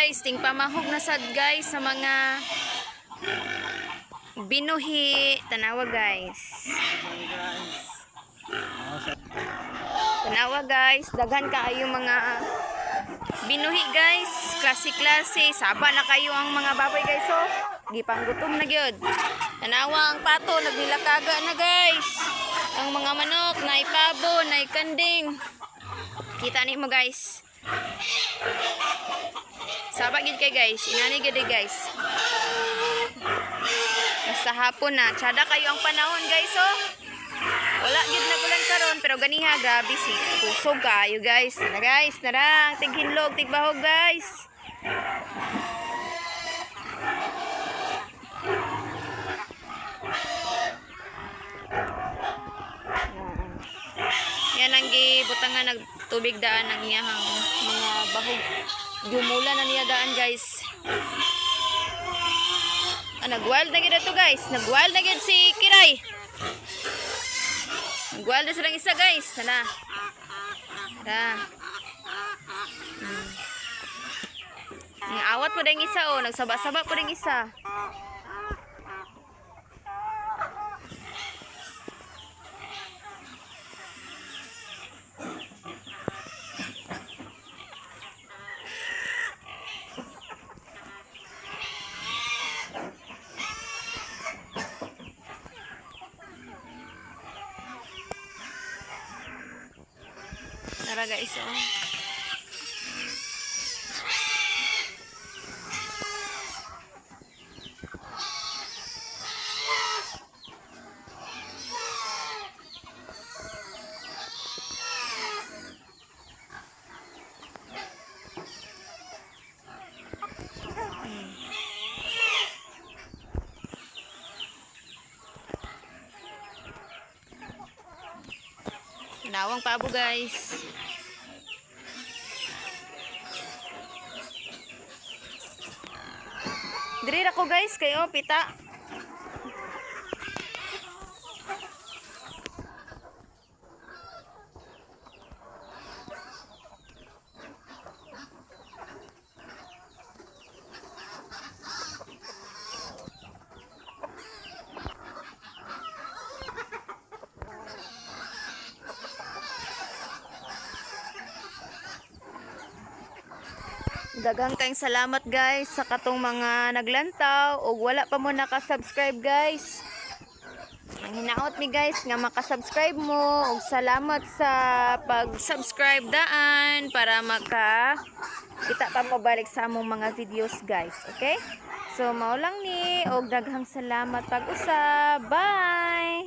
guys, ting pamahog na sad guys sa mga binuhi. Tanawa guys. Tanawa guys, daghan kaayo mga binuhi guys. Klase-klase, saba na kayo ang mga baboy guys oh. Gipanggutom na gyud. Tanawa ang pato nagnilakaga na guys. Ang mga manok, nay pabo, nay kanding. Kita ni mo guys. Saba gid kay guys, inani gid guys. Basta hapon na, tsada kayo ang panahon guys oh. Wala gid na bulan karon pero ganiha gabi si kusog kayo guys. Na guys, narang tighinlog, tigbahog guys. Yan ang gibutangan nagtubig daan ng iyahang mga bahog. Gumula na niya daan guys. Nag-wild na gid to guys. Nag-wild na gid si Kiray. Nag-wild na silang isa guys. Sana. Awat po ding isa oh. Nagsaba-saba po ding isa. Tara guys oh. Nawang pabo guys. Diri ra ko guys kayo pita. Daghang kayong salamat guys sa katong mga naglantaw o wala pa mo naka-subscribe guys. Ang hinaot mi guys nga maka-subscribe mo ug salamat sa pag-subscribe daan para kita pa pabalik sa among mga videos guys. Okay? So mao lang ni og daghang salamat pag-usab. Bye.